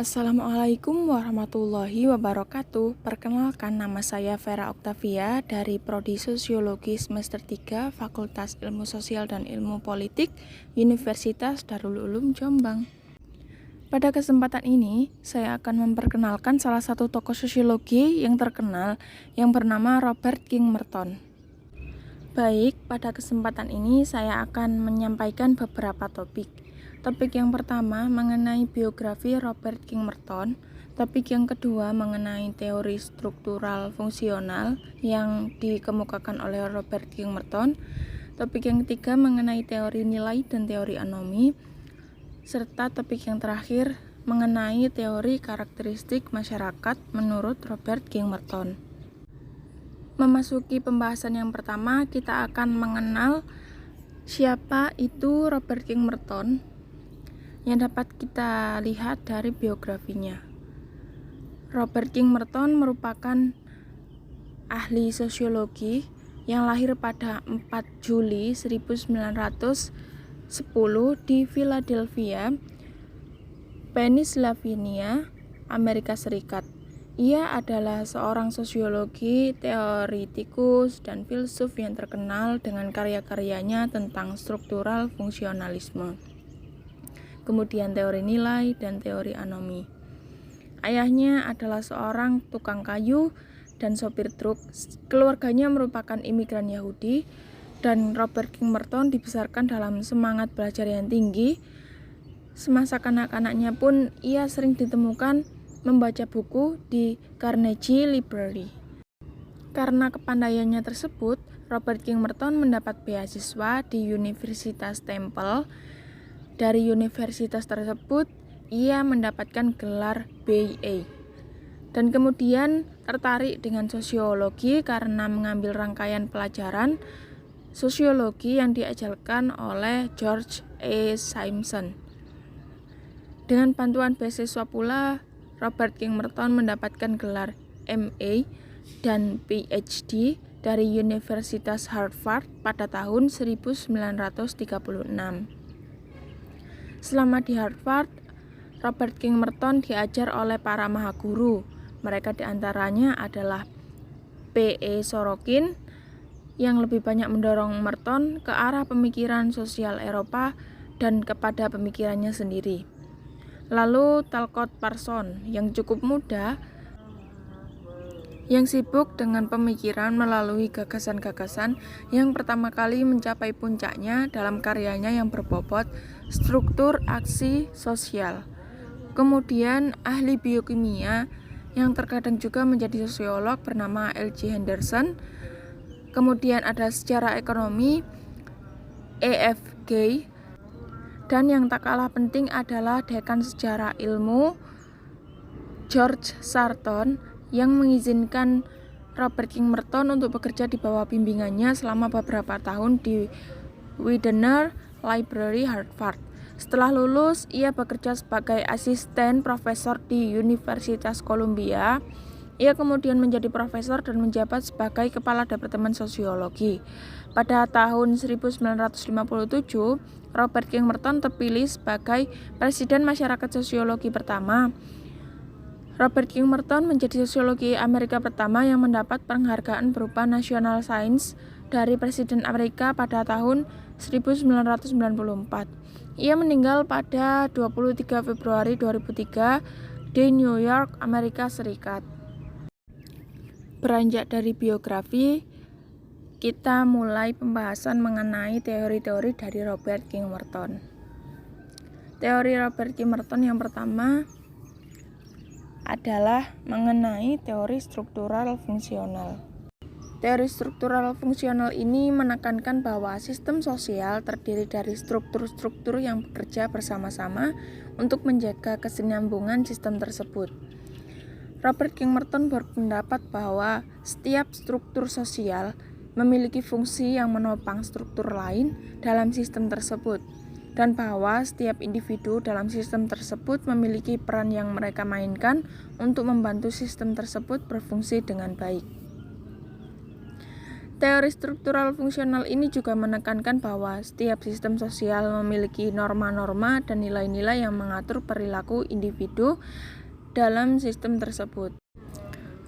Assalamualaikum warahmatullahi wabarakatuh. Perkenalkan, nama saya Vera Oktavia dari Prodi Sosiologi semester 3 Fakultas Ilmu Sosial dan Ilmu Politik Universitas Darul Ulum Jombang. Pada kesempatan ini, saya akan memperkenalkan salah satu tokoh sosiologi yang terkenal yang bernama Robert King Merton. Baik, pada kesempatan ini saya akan menyampaikan beberapa topik. Topik yang pertama mengenai biografi Robert King Merton. Topik yang kedua mengenai teori struktural fungsional yang dikemukakan oleh Robert King Merton. Topik yang ketiga mengenai teori nilai dan teori anomi. Serta topik yang terakhir mengenai teori karakteristik masyarakat menurut Robert King Merton. Memasuki pembahasan yang pertama, kita akan mengenal siapa itu Robert King Merton yang dapat kita lihat dari biografinya. Robert King Merton merupakan ahli sosiologi yang lahir pada 4 Juli 1910 di Philadelphia, Pennsylvania, Amerika Serikat. Ia adalah seorang sosiologi, teoritikus, dan filsuf yang terkenal dengan karya-karyanya tentang struktural fungsionalisme, kemudian teori nilai dan teori anomi. Ayahnya adalah seorang tukang kayu dan sopir truk. Keluarganya merupakan imigran Yahudi, dan Robert King Merton dibesarkan dalam semangat belajar yang tinggi. Semasa kanak-kanaknya pun ia sering ditemukan membaca buku di Carnegie Library. Karena kepandaiannya tersebut, Robert King Merton mendapat beasiswa di Universitas Temple. Dari universitas tersebut, ia mendapatkan gelar BA. Dan kemudian tertarik dengan sosiologi karena mengambil rangkaian pelajaran sosiologi yang diajarkan oleh George A. Simpson. Dengan bantuan beasiswa pula, Robert King Merton mendapatkan gelar MA dan PhD dari Universitas Harvard pada tahun 1936. Selama di Harvard, Robert King Merton diajar oleh para mahaguru. Mereka diantaranya adalah P.E. Sorokin, yang lebih banyak mendorong Merton ke arah pemikiran sosial Eropa dan kepada pemikirannya sendiri. Lalu Talcott Parsons, yang cukup muda, yang sibuk dengan pemikiran melalui gagasan-gagasan yang pertama kali mencapai puncaknya dalam karyanya yang berbobot struktur aksi sosial. Kemudian ahli biokimia yang terkadang juga menjadi sosiolog bernama L.J. Henderson. Kemudian ada sejarah ekonomi E.F. Gay. Dan yang tak kalah penting adalah dekan sejarah ilmu George Sarton yang mengizinkan Robert King Merton untuk bekerja di bawah bimbingannya selama beberapa tahun di Widener Library, Harvard. Setelah lulus, ia bekerja sebagai asisten profesor di Universitas Columbia. Ia kemudian menjadi profesor dan menjabat sebagai kepala Departemen Sosiologi. Pada tahun 1957, Robert King Merton terpilih sebagai Presiden Masyarakat Sosiologi pertama. Robert King Merton menjadi sosiologi Amerika pertama yang mendapat penghargaan berupa National Science dari Presiden Amerika pada tahun 1994. Ia meninggal pada 23 Februari 2003 di New York, Amerika Serikat. Beranjak dari biografi, kita mulai pembahasan mengenai teori-teori dari Robert King Merton. Teori Robert King Merton yang pertama adalah mengenai teori struktural fungsional. Teori struktural fungsional ini menekankan bahwa sistem sosial terdiri dari struktur-struktur yang bekerja bersama-sama untuk menjaga kesinambungan sistem tersebut. Robert King Merton berpendapat bahwa setiap struktur sosial memiliki fungsi yang menopang struktur lain dalam sistem tersebut, dan bahwa setiap individu dalam sistem tersebut memiliki peran yang mereka mainkan untuk membantu sistem tersebut berfungsi dengan baik. Teori struktural fungsional ini juga menekankan bahwa setiap sistem sosial memiliki norma-norma dan nilai-nilai yang mengatur perilaku individu dalam sistem tersebut.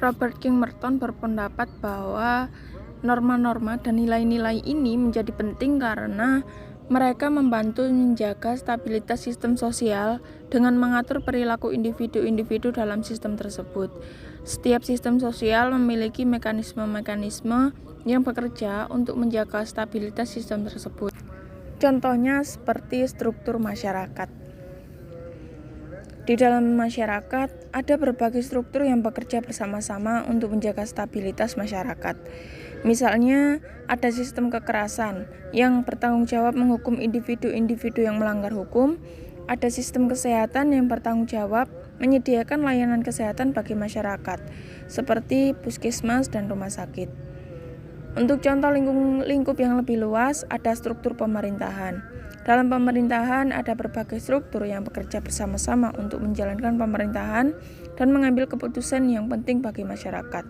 Robert King Merton berpendapat bahwa norma-norma dan nilai-nilai ini menjadi penting karena mereka membantu menjaga stabilitas sistem sosial dengan mengatur perilaku individu-individu dalam sistem tersebut. Setiap sistem sosial memiliki mekanisme-mekanisme yang bekerja untuk menjaga stabilitas sistem tersebut. Contohnya seperti struktur masyarakat. Di dalam masyarakat, ada berbagai struktur yang bekerja bersama-sama untuk menjaga stabilitas masyarakat. Misalnya, ada sistem kekerasan yang bertanggung jawab menghukum individu-individu yang melanggar hukum. Ada sistem kesehatan yang bertanggung jawab menyediakan layanan kesehatan bagi masyarakat, seperti puskesmas dan rumah sakit. Untuk contoh lingkup yang lebih luas, ada struktur pemerintahan. Dalam pemerintahan ada berbagai struktur yang bekerja bersama-sama untuk menjalankan pemerintahan dan mengambil keputusan yang penting bagi masyarakat.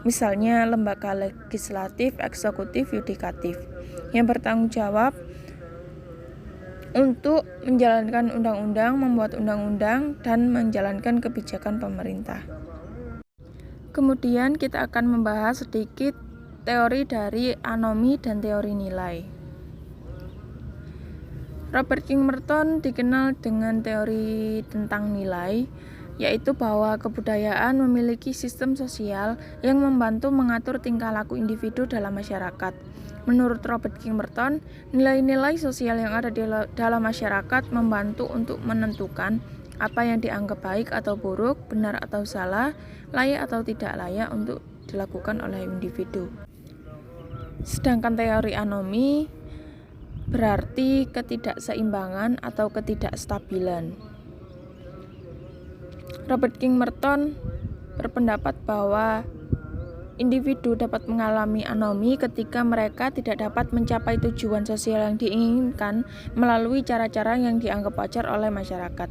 Misalnya lembaga legislatif, eksekutif, yudikatif yang bertanggung jawab untuk menjalankan undang-undang, membuat undang-undang, dan menjalankan kebijakan pemerintah. Kemudian kita akan membahas sedikit teori dari anomi dan teori nilai. Robert King Merton dikenal dengan teori tentang nilai, yaitu bahwa kebudayaan memiliki sistem sosial yang membantu mengatur tingkah laku individu dalam masyarakat. Menurut Robert King Merton, nilai-nilai sosial yang ada di dalam masyarakat membantu untuk menentukan apa yang dianggap baik atau buruk, benar atau salah, layak atau tidak layak untuk dilakukan oleh individu. Sedangkan teori anomi berarti ketidakseimbangan atau ketidakstabilan. Robert King Merton berpendapat bahwa individu dapat mengalami anomi ketika mereka tidak dapat mencapai tujuan sosial yang diinginkan melalui cara-cara yang dianggap wajar oleh masyarakat.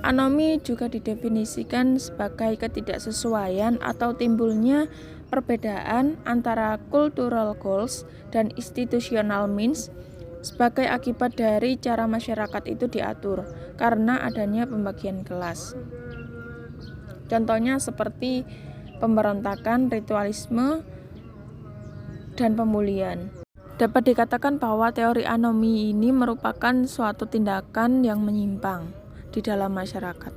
Anomi juga didefinisikan sebagai ketidaksesuaian atau timbulnya perbedaan antara cultural goals dan institutional means sebagai akibat dari cara masyarakat itu diatur karena adanya pembagian kelas. Contohnya seperti pemberontakan, ritualisme, dan pemulihan. Dapat dikatakan bahwa teori anomi ini merupakan suatu tindakan yang menyimpang di dalam masyarakat.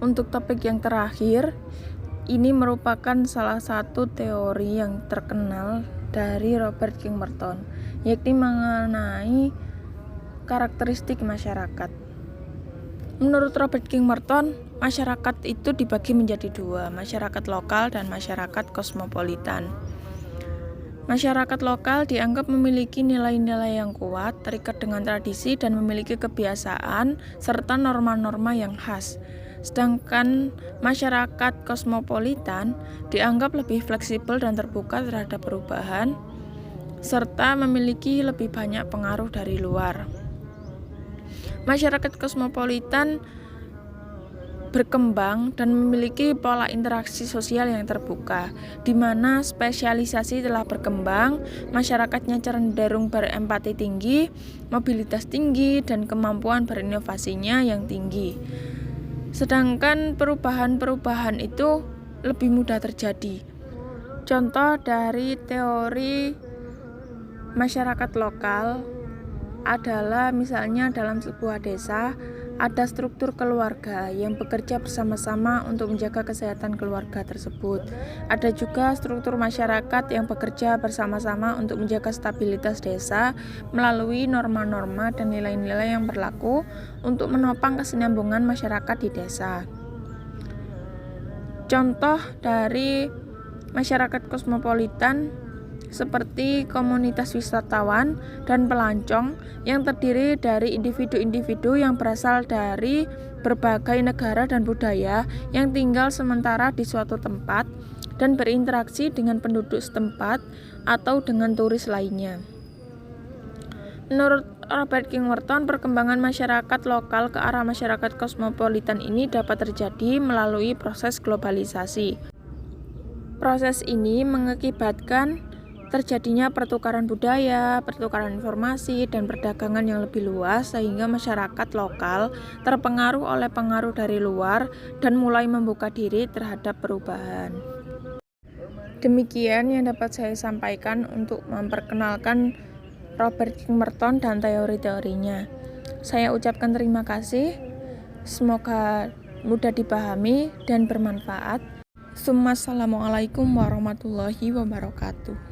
Untuk topik yang terakhir, ini merupakan salah satu teori yang terkenal dari Robert King Merton, yakni mengenai karakteristik masyarakat. Menurut Robert King Merton, masyarakat itu dibagi menjadi dua, masyarakat lokal dan masyarakat kosmopolitan. Masyarakat lokal dianggap memiliki nilai-nilai yang kuat, terikat dengan tradisi dan memiliki kebiasaan serta norma-norma yang khas. Sedangkan masyarakat kosmopolitan dianggap lebih fleksibel dan terbuka terhadap perubahan, serta memiliki lebih banyak pengaruh dari luar. Masyarakat kosmopolitan berkembang dan memiliki pola interaksi sosial yang terbuka, di mana spesialisasi telah berkembang, masyarakatnya cenderung berempati tinggi, mobilitas tinggi, dan kemampuan berinovasinya yang tinggi. Sedangkan perubahan-perubahan itu lebih mudah terjadi. Contoh dari teori masyarakat lokal adalah misalnya dalam sebuah desa ada struktur keluarga yang bekerja bersama-sama untuk menjaga kesehatan keluarga tersebut. Ada juga struktur masyarakat yang bekerja bersama-sama untuk menjaga stabilitas desa melalui norma-norma dan nilai-nilai yang berlaku untuk menopang kesinambungan masyarakat di desa. Contoh dari masyarakat kosmopolitan seperti komunitas wisatawan dan pelancong yang terdiri dari individu-individu yang berasal dari berbagai negara dan budaya yang tinggal sementara di suatu tempat dan berinteraksi dengan penduduk setempat atau dengan turis lainnya. Menurut Robert King Merton, perkembangan masyarakat lokal ke arah masyarakat kosmopolitan ini dapat terjadi melalui proses globalisasi. Proses ini mengakibatkan terjadinya pertukaran budaya, pertukaran informasi, dan perdagangan yang lebih luas sehingga masyarakat lokal terpengaruh oleh pengaruh dari luar dan mulai membuka diri terhadap perubahan. Demikian yang dapat saya sampaikan untuk memperkenalkan Robert Kimerton dan teori-teorinya. Saya ucapkan terima kasih. Semoga mudah dipahami dan bermanfaat. Assalamualaikum warahmatullahi wabarakatuh.